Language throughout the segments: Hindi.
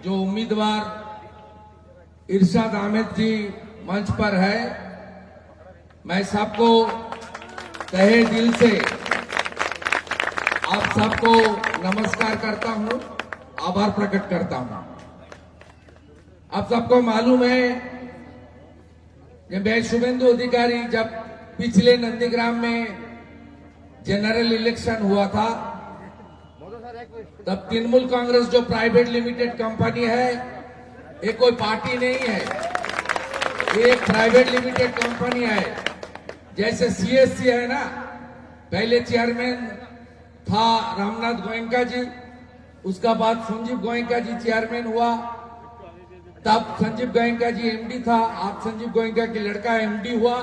जो उम्मीदवार इरशाद अहमद जी मंच पर है, मैं सबको तहे दिल से आप सबको नमस्कार करता हूं, आभार प्रकट करता हूं। आप सबको मालूम है कि मैं शुभेंदु अधिकारी जब पिछले नंदीग्राम में जनरल इलेक्शन हुआ था, तब तृणमूल कांग्रेस जो प्राइवेट लिमिटेड कंपनी है, ये कोई पार्टी नहीं है, ये एक प्राइवेट लिमिटेड कंपनी है। जैसे सीएससी है ना, पहले चेयरमैन था रामनाथ गोयनका जी, उसका बाद संजीव गोयनका जी चेयरमैन हुआ, तब संजीव गोयनका जी एमडी था, आप संजीव गोयनका के लड़का एमडी हुआ,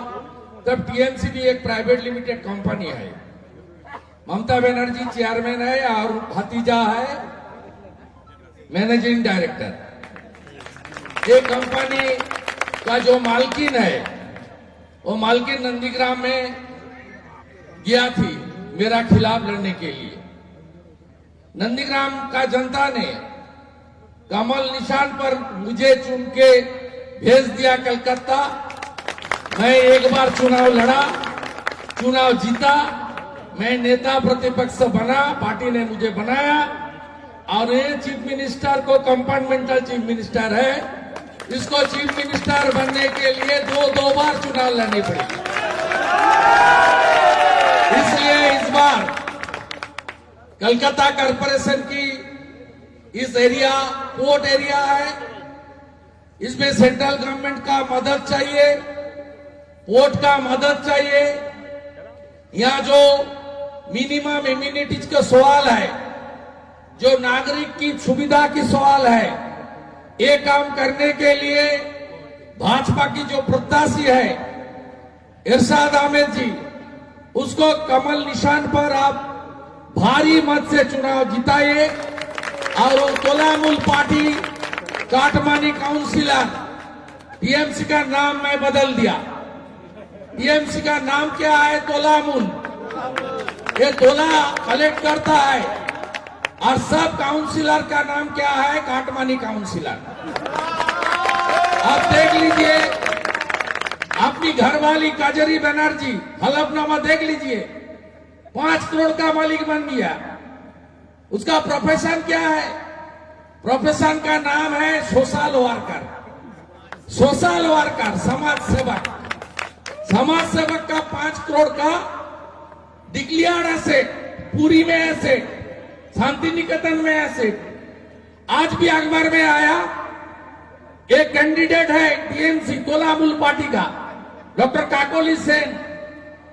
तब टीएमसी भी एक प्राइवेट लिमिटेड कंपनी है। ममता बनर्जी चेयरमैन है और भतीजा है मैनेजिंग डायरेक्टर। ये कंपनी का जो मालकिन है, वो मालकिन नंदीग्राम में गया थी मेरा खिलाफ लड़ने के लिए। नंदीग्राम का जनता ने कमल निशान पर मुझे चुन के भेज दिया कलकत्ता। मैं एक बार चुनाव लड़ा, चुनाव जीता, मैं नेता प्रतिपक्ष बना, पार्टी ने मुझे बनाया और ये चीफ मिनिस्टर को कंपार्टमेंटल चीफ मिनिस्टर है, इसको चीफ मिनिस्टर बनने के लिए दो बार चुनाव लड़नी पड़ी। इसलिए इस बार कलकत्ता कॉरपोरेशन की इस एरिया पोर्ट एरिया है, इसमें सेंट्रल गवर्नमेंट का मदद चाहिए, पोर्ट का मदद चाहिए। यहाँ जो मिनिमम इम्यूनिटीज का सवाल है, जो नागरिक की सुविधा की सवाल है, ये काम करने के लिए भाजपा की जो प्रत्याशी है इरशाद अहमद जी, उसको कमल निशान पर आप भारी मत से चुनाव जिताइए और वो तोलामुल पार्टी काटमानी काउंसिलर, टीएमसी का नाम मैं बदल दिया। टीएमसी का नाम क्या है? तोलामुल। ये तोला कलेक्ट करता है और सब काउंसिलर का नाम क्या है? काटमानी काउंसिलर। आप देख लीजिए, अपनी घरवाली काजरी बनर्जी हलफनामा देख लीजिए, 5 करोड़ का मालिक बन गया। उसका प्रोफेशन क्या है? प्रोफेशन का नाम है सोशल वर्कर। सोशल वर्कर, समाज सेवक। समाज सेवक का 5 करोड़ का डिक्लेयर्ड एसेट, पूरी में एसेट, शांति निकेतन में एसेट। आज भी अखबार में आया, एक कैंडिडेट है टीएमसी तोलामुल पार्टी का, डॉक्टर काकोली सेन,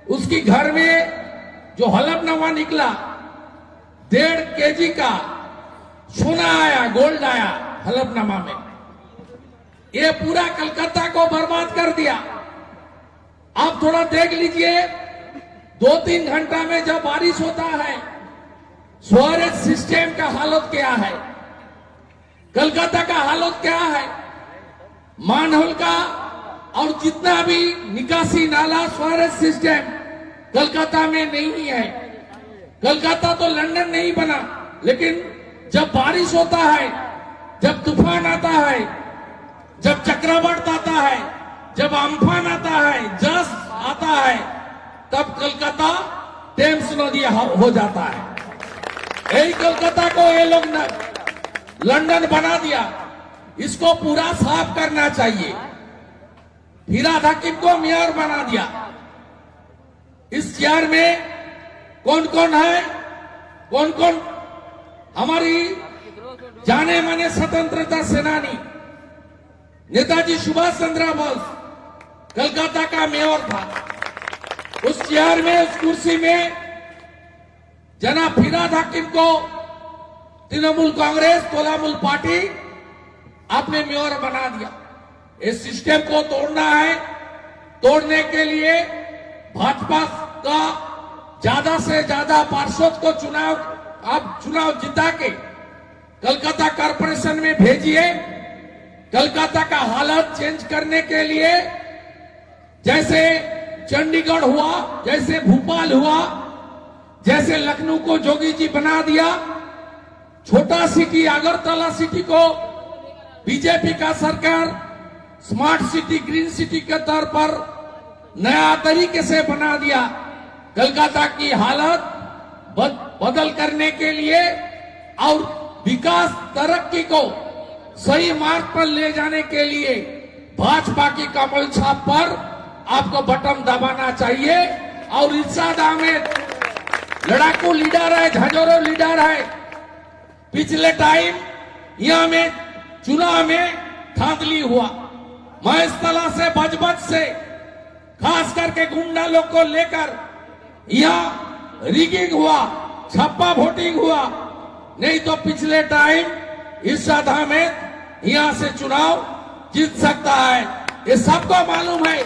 उसकी घर में जो हलफनामा निकला, 1.5 केजी का सोना आया, गोल्ड आया हलफनामा में। ये पूरा कलकत्ता को बर्बाद कर दिया। आप थोड़ा देख लीजिए, 2-3 घंटा में जब बारिश होता है, सीवरेज सिस्टम का हालत क्या है, कलकत्ता का हालत क्या है, मानहोल का और जितना भी निकासी नाला सीवरेज सिस्टम कलकत्ता में नहीं है। कलकत्ता तो लंदन नहीं बना, लेकिन जब बारिश होता है, जब तूफान आता है, जब चक्रवात आता है, जब अम्फान आता है, जस आता है, तब कलकत्ता टेम्स नदी हो जाता है। यही कलकत्ता को ये लोग लंदन बना दिया। इसको पूरा साफ करना चाहिए। फिराद हकीम को मेयर बना दिया। इस चेयर में कौन कौन है? कौन कौन? हमारी जाने माने स्वतंत्रता सेनानी नेताजी सुभाष चंद्र बोस कलकत्ता का मेयर था। उस चेयर में, उस कुर्सी में जनाब फिराद हकीम को तृणमूल कांग्रेस तोलामुल पार्टी आपने मेयर बना दिया। इस सिस्टम को तोड़ना है। तोड़ने के लिए भाजपा का ज्यादा से ज्यादा पार्षद को चुनाव जिता के कलकत्ता कॉरपोरेशन में भेजिए। कलकत्ता का हालत चेंज करने के लिए, जैसे चंडीगढ़ हुआ, जैसे भोपाल हुआ, जैसे लखनऊ को जोगी जी बना दिया, छोटा सिटी अगरतला सिटी को बीजेपी का सरकार स्मार्ट सिटी, ग्रीन सिटी के तौर पर नया तरीके से बना दिया। कलकत्ता की हालत बदल करने के लिए और विकास तरक्की को सही मार्ग पर ले जाने के लिए भाजपा की कमल छाप पर आपको बटन दबाना चाहिए। और इरशाद अहमद लड़ाकू लीडर है, झंझोरो लीडर है। पिछले टाइम यहां में चुनाव में धांधली हुआ, महेशतला से बजबज से खास करके गुंडा लोग को लेकर यहां रिगिंग हुआ, छप्पा वोटिंग हुआ। नहीं तो पिछले टाइम इरशाद अहमद यहां से चुनाव जीत सकता है, ये सबको मालूम है।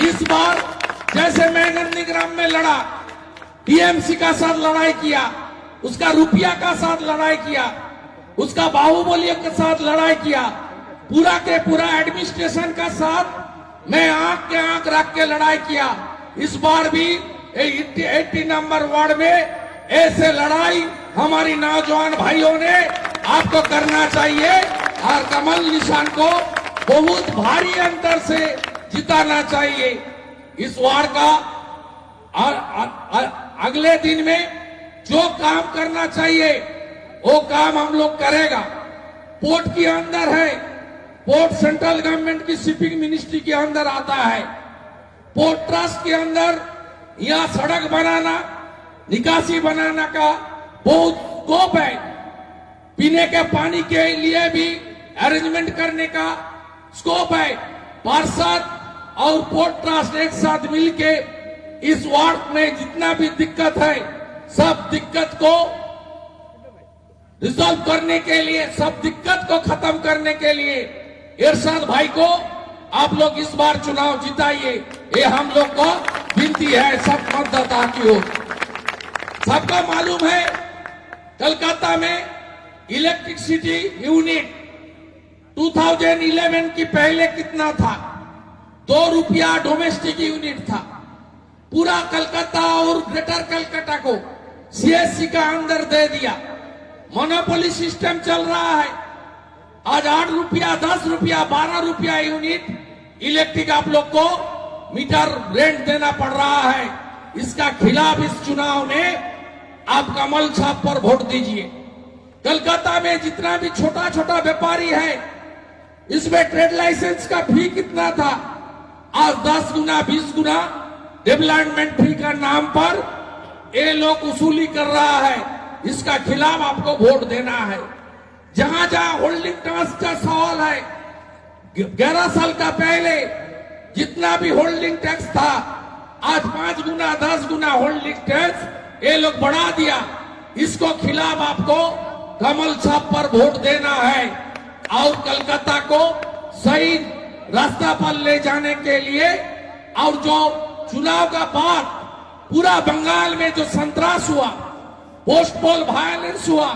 इस बार जैसे मैं नंदीग्राम में लड़ा, टीएमसी का साथ लड़ाई किया, उसका रुपया का साथ लड़ाई किया, उसका बाहुबली के साथ लड़ाई किया, पूरा के पूरा एडमिनिस्ट्रेशन का साथ मैं आंख के आंख रख के लड़ाई किया। इस बार भी 80 नंबर वार्ड में ऐसे लड़ाई हमारी नौजवान भाइयों ने आपको करना चाहिए और कमल निशान को बहुत भारी अंतर से जिताना चाहिए। इस वार्ड का अगले दिन में जो काम करना चाहिए वो काम हम लोग करेगा। पोर्ट के अंदर है, पोर्ट सेंट्रल गवर्नमेंट की शिपिंग मिनिस्ट्री के अंदर आता है। पोर्ट ट्रस्ट के अंदर यहाँ सड़क बनाना, निकासी बनाना का बहुत स्कोप है। पीने के पानी के लिए भी अरेंजमेंट करने का स्कोप है। पार्षद और पोर्ट ट्रस्ट एक साथ मिलके इस वार्ड में जितना भी दिक्कत है, सब दिक्कत को रिजॉल्व करने के लिए, सब दिक्कत को खत्म करने के लिए इरशाद भाई को आप लोग इस बार चुनाव जिताइए, ये हम लोग को विनती है सब मतदाता की ओर। सबको मालूम है कलकत्ता में इलेक्ट्रिसिटी यूनिट 2011 की पहले कितना था? 2 रुपया डोमेस्टिक यूनिट था। पूरा कलकत्ता और ग्रेटर कलकत्ता को सीएससी का अंदर दे दिया। मोनोपोली सिस्टम चल रहा है। आज 8 रुपया, 10 रुपया, 12 रुपया यूनिट इलेक्ट्रिक आप लोग को मीटर रेंट देना पड़ रहा है। इसका खिलाफ इस चुनाव में आप कमल छाप पर वोट दीजिए। कलकत्ता में जितना भी छोटा छोटा व्यापारी है, इसमें ट्रेड लाइसेंस का फी कितना था? आज 10 गुना 20 गुना डेवलपमेंट फी का नाम पर ये लोग वसूली कर रहा है। इसका खिलाफ आपको वोट देना है। जहां जहां होल्डिंग टैक्स का सवाल है, 11 साल का पहले जितना भी होल्डिंग टैक्स था, आज 5 गुना 10 गुना होल्डिंग टैक्स ये लोग बढ़ा दिया। इसको खिलाफ आपको कमल छाप पर वोट देना है और कलकत्ता को सही रास्ता पर ले जाने के लिए। और जो चुनाव का बाद पूरा बंगाल में जो संतरास हुआ, पोस्ट पोल वायलेंस हुआ,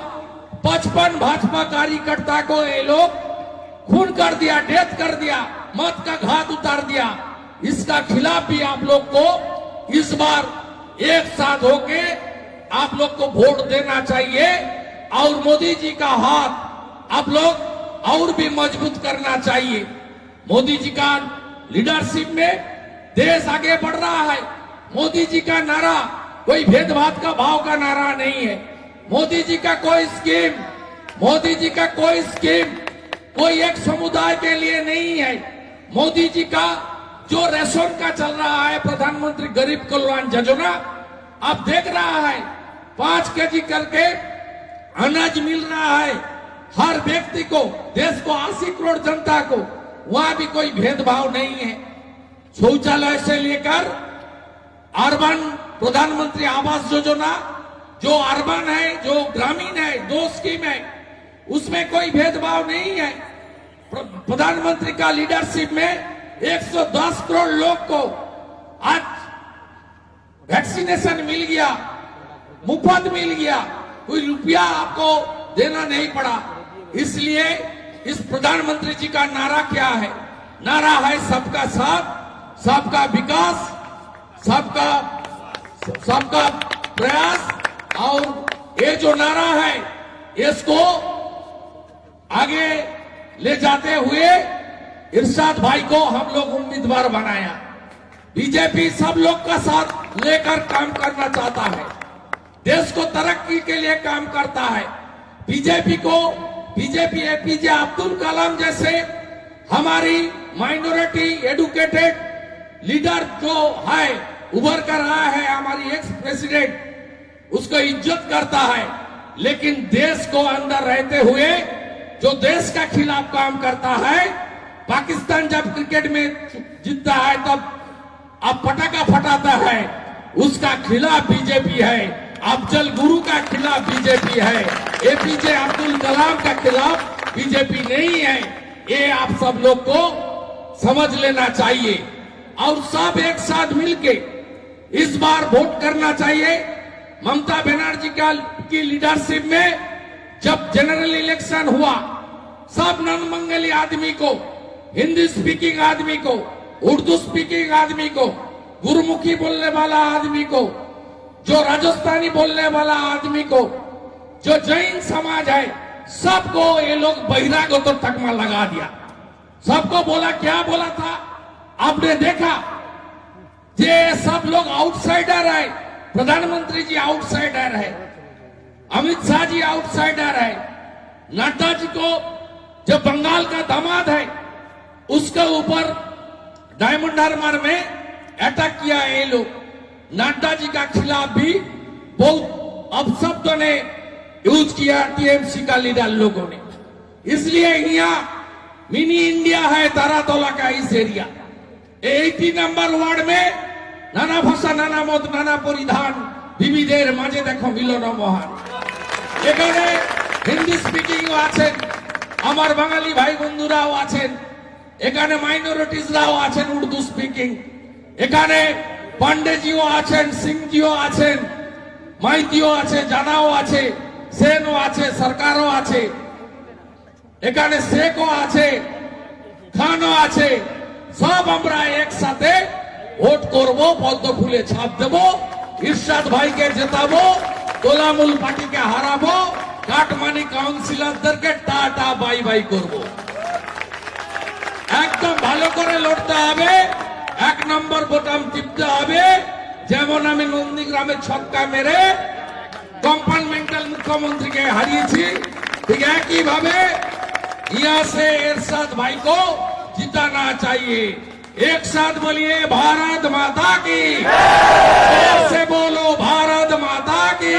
55 भाजपा कार्यकर्ता को ये लोग खून कर दिया, डेथ कर दिया, मौत का घाट उतार दिया। इसका खिलाफ भी आप लोग को इस बार एक साथ होके आप लोग को वोट देना चाहिए और मोदी जी का हाथ आप लोग और भी मजबूत करना चाहिए। मोदी जी का लीडरशिप में देश आगे बढ़ रहा है। मोदी जी का नारा कोई भेदभाव का भाव का नारा नहीं है। मोदी जी का कोई स्कीम, मोदी जी का कोई स्कीम कोई एक समुदाय के लिए नहीं है। मोदी जी का जो रेशन का चल रहा है, प्रधानमंत्री गरीब कल्याण योजना, आप देख रहा है 5 केजी करके अनाज मिल रहा है हर व्यक्ति को, देश को 80 करोड़ जनता को। वहां भी कोई भेदभाव नहीं है। शौचालय से लेकर अर्बन प्रधानमंत्री आवास योजना, जो अर्बन है जो ग्रामीण है, 2 स्कीम है, उसमें कोई भेदभाव नहीं है। प्रधानमंत्री का लीडरशिप में 110 करोड़ लोग को आज वैक्सीनेशन मिल गया, मुफ्त मिल गया, कोई रुपया आपको देना नहीं पड़ा। इसलिए इस प्रधानमंत्री जी का नारा क्या है? नारा है सबका साथ, सबका विकास, सबका प्रयास। और ये जो नारा है इसको आगे ले जाते हुए इरशाद भाई को हम लोग उम्मीदवार बनाया। बीजेपी सब लोग का साथ लेकर काम करना चाहता है, देश को तरक्की के लिए काम करता है। बीजेपी एपीजे अब्दुल कलाम जैसे हमारी माइनॉरिटी एडुकेटेड लीडर जो है उभर कर रहा है, हमारी एक्स प्रेसिडेंट, उसको इज्जत करता है। लेकिन देश को अंदर रहते हुए जो देश का खिलाफ काम करता है, पाकिस्तान जब क्रिकेट में जीतता है तब अब पटाखा फटाता है, उसका खिलाफ बीजेपी है। अफजल गुरु का खिलाफ बीजेपी है, एपीजे अब्दुल कलाम का खिलाफ बीजेपी नहीं है। ये आप सब लोग को समझ लेना चाहिए और सब एक साथ मिलके इस बार वोट करना चाहिए। ममता बनर्जी की लीडरशिप में जब जनरल इलेक्शन हुआ, सब नॉन-बंगाली आदमी को, हिंदी स्पीकिंग आदमी को, उर्दू स्पीकिंग आदमी को, गुरुमुखी बोलने वाला आदमी को, जो राजस्थानी बोलने वाला आदमी को, जो जैन समाज है, सबको ये लोग बहिरागो तो तकमा लगा दिया। सबको बोला, क्या बोला था आपने देखा? ये सब लोग आउटसाइडर है, प्रधानमंत्री जी आउटसाइडर है, अमित शाह जी आउटसाइडर है, नड्डा जी को जो बंगाल का दामाद है उसके ऊपर डायमंड हार्बर में अटैक किया है ये लोग। नड्डा जी का खिलाफ भी बहुत अपशब्दों ने यूज किया टीएमसी का लीडर लोगों ने। इसलिए यहाँ मिनी इंडिया है तारातोला का इस एरिया 80 नंबर वार्ड में नाना भाषा नाना मत नाना परिधान विविधेर माঝে देखो মিলন মহান। এখানে হিন্দি স্পিকিং আছেন, আমার বাঙালি ভাই বন্ধুরাও আছেন, এখানে মাইনরিটিসরাও আছেন উর্দু স্পিকিং, এখানে পান্ডেজিও আছেন, সিংজিও আছেন, মাইতিও আছে, জানাও আছে, সেনও আছে, সরকারও আছে, এখানে শেখও আছে, খানও আছে। সব আমরা একসাথে ভোট করব, পদ্ম ফুলে ছাপ দেব, ইরশাদ ভাইকে জেতাবো, তোলামূল পার্টিকে হারাবো, কাটমানি কাউন্সিলরদেরকে টাটা বাই বাই করব। একদম ভালো করে লড়তে হবে, 1 নম্বর বোতাম টিপতে হবে। যেমন আমি নন্দীগ্রামে ছক্কা মেরে কম্পার্টমেন্টাল মুখ্যমন্ত্রীকে হারিয়েছি, ঠিক একই ভাবে यहाँ से इरशाद भाई को जिताना चाहिए। एक साथ बोलिए भारत माता की, से बोलो भारत माता की।